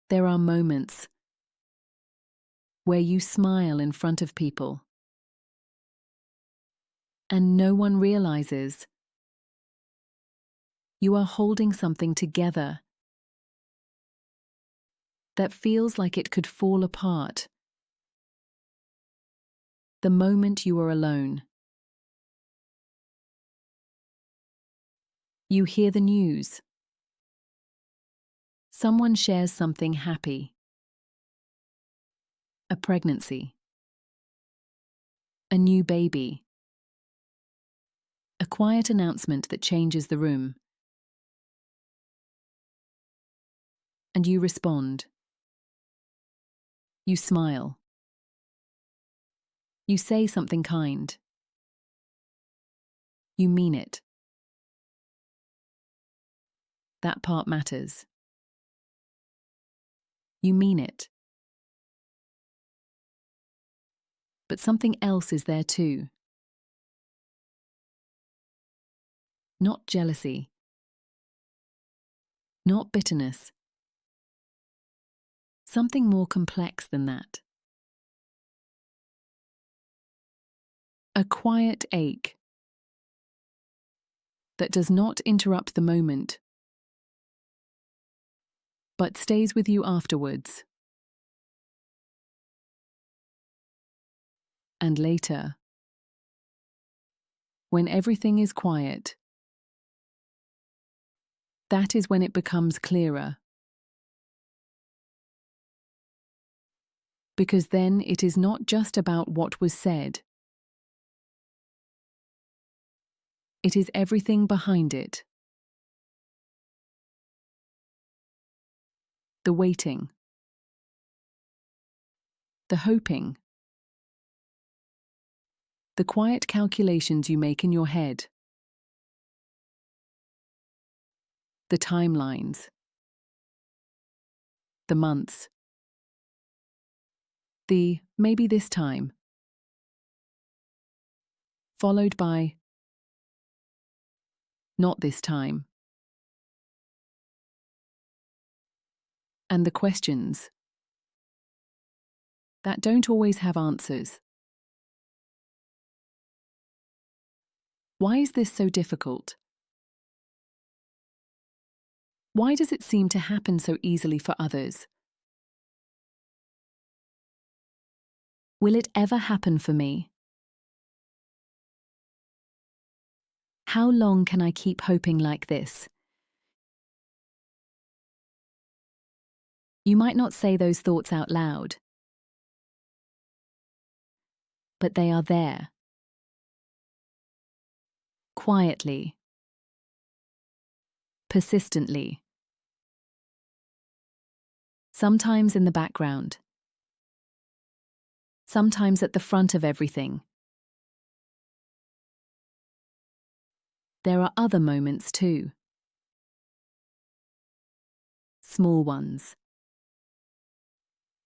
There are moments where you smile in front of people and no one realizes you are holding something together that feels like it could fall apart the moment you are alone. You hear the news. Someone shares something happy. A pregnancy. A new baby. A quiet announcement that changes the room. And you respond. You smile. You say something kind. You mean it. That part matters. You mean it. But something else is there too. Not jealousy. Not bitterness. Something more complex than that. A quiet ache that does not interrupt the moment, but stays with you afterwards. And later, when everything is quiet, that is when it becomes clearer. Because then it is not just about what was said. It is everything behind it. The waiting. The hoping. The quiet calculations you make in your head. The timelines. The months. The maybe this time. Followed by not this time. And the questions that don't always have answers. Why is this so difficult? Why does it seem to happen so easily for others? Will it ever happen for me? How long can I keep hoping like this? You might not say those thoughts out loud, but they are there. Quietly. Persistently. Sometimes in the background. Sometimes at the front of everything. There are other moments too. Small ones.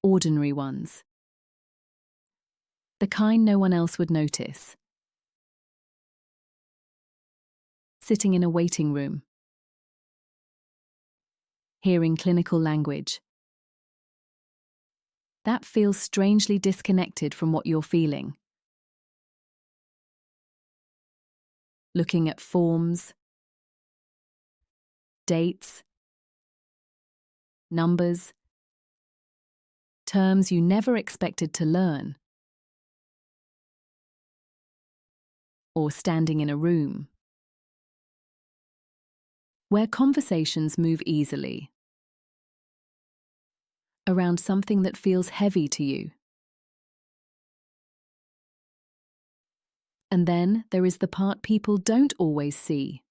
Ordinary ones. The kind no one else would notice. Sitting in a waiting room. Hearing clinical language. That feels strangely disconnected from what you're feeling. Looking at forms, dates, numbers, terms you never expected to learn. Or standing in a room where conversations move easily around something that feels heavy to you. And then there is the part people don't always see.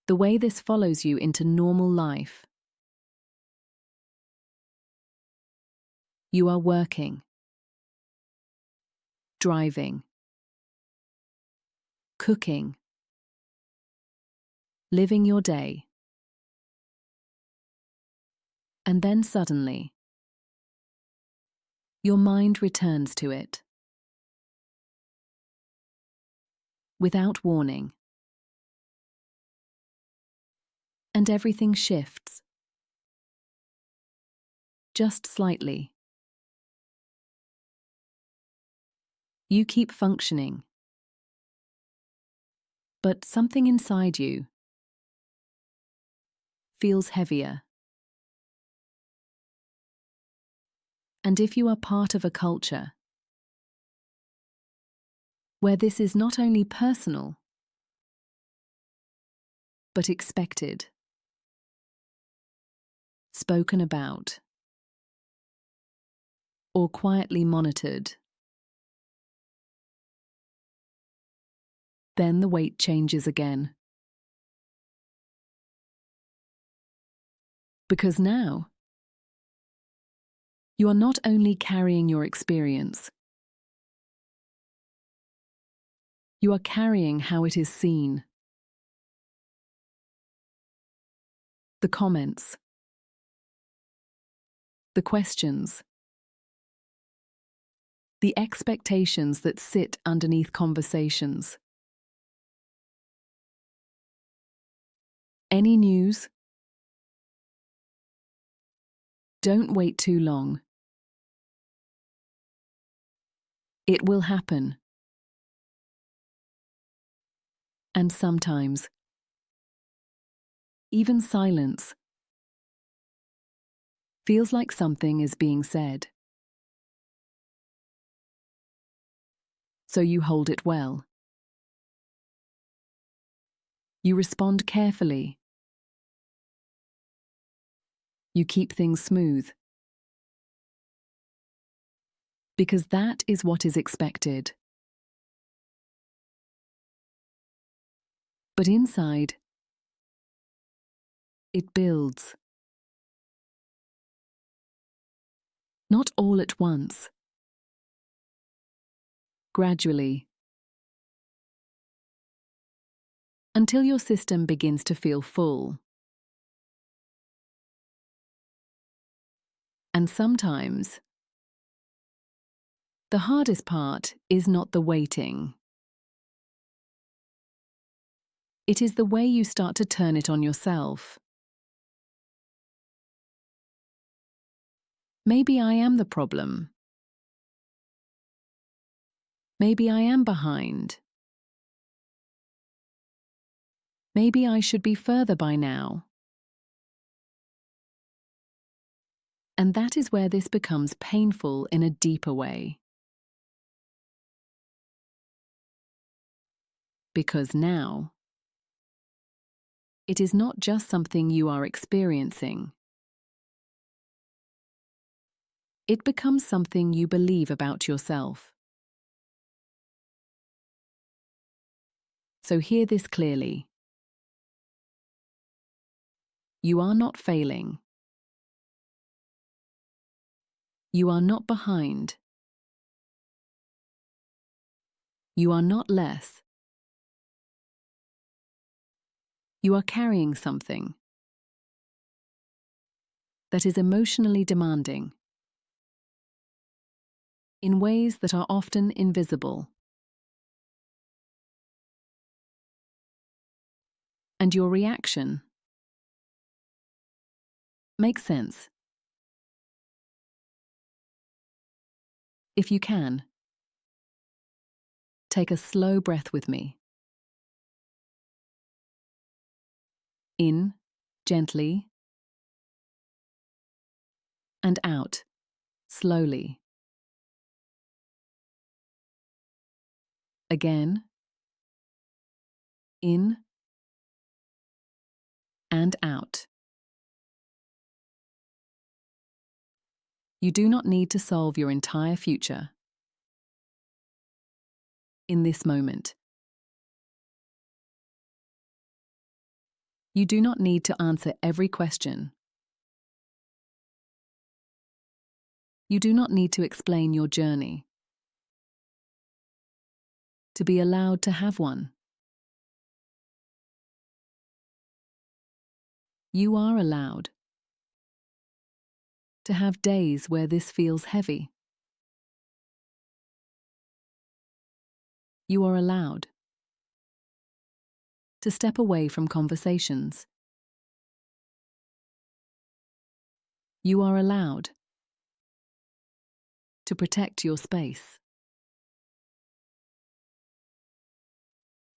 The way this follows you into normal life. You are working, driving, cooking, living your day. And then suddenly, your mind returns to it. Without warning. And everything shifts. Just slightly. You keep functioning. But something inside you feels heavier. And if you are part of a culture where this is not only personal, but expected, spoken about, or quietly monitored, then the weight changes again. Because now, you are not only carrying your experience, you are carrying how it is seen. The comments, the questions, the expectations that sit underneath conversations. Any news? Don't wait too long. It will happen. And sometimes, even silence feels like something is being said. So you hold it well. You respond carefully. You keep things smooth. Because that is what is expected. But inside, it builds. Not all at once. Gradually. Until your system begins to feel full. And sometimes, the hardest part is not the waiting. It is the way you start to turn it on yourself. Maybe I am the problem. Maybe I am behind. Maybe I should be further by now. And that is where this becomes painful in a deeper way. Because now, it is not just something you are experiencing. It becomes something you believe about yourself. So hear this clearly. You are not failing. You are not behind. You are not less. You are carrying something that is emotionally demanding in ways that are often invisible. And your reaction makes sense. If you can, take a slow breath with me. In, gently, and out, slowly. Again, in, and out. You do not need to solve your entire future in this moment. You do not need to answer every question. You do not need to explain your journey. To be allowed to have one. You are allowed to have days where this feels heavy. You are allowed to step away from conversations You are allowed to protect your space.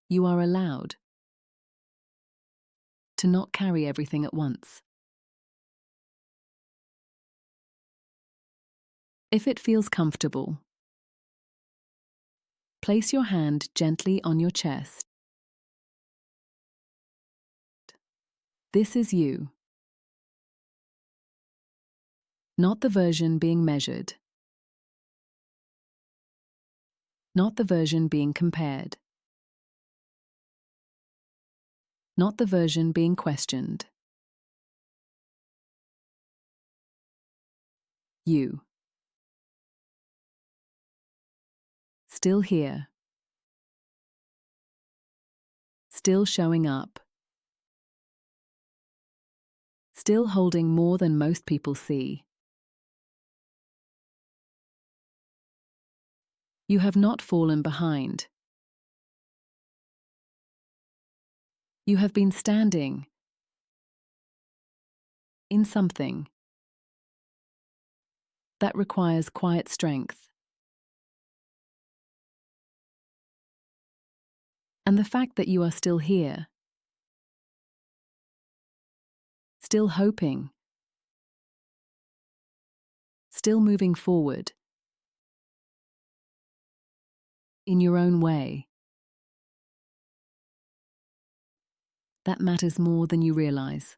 You are allowed to not carry everything at once. If it feels comfortable, place your hand gently on your chest. This is you, not the version being measured, not the version being compared, not the version being questioned. You. Still here. Still showing up. Still holding more than most people see. You have not fallen behind. You have been standing in something that requires quiet strength. And the fact that you are still here, still hoping, still moving forward, in your own way, that matters more than you realize.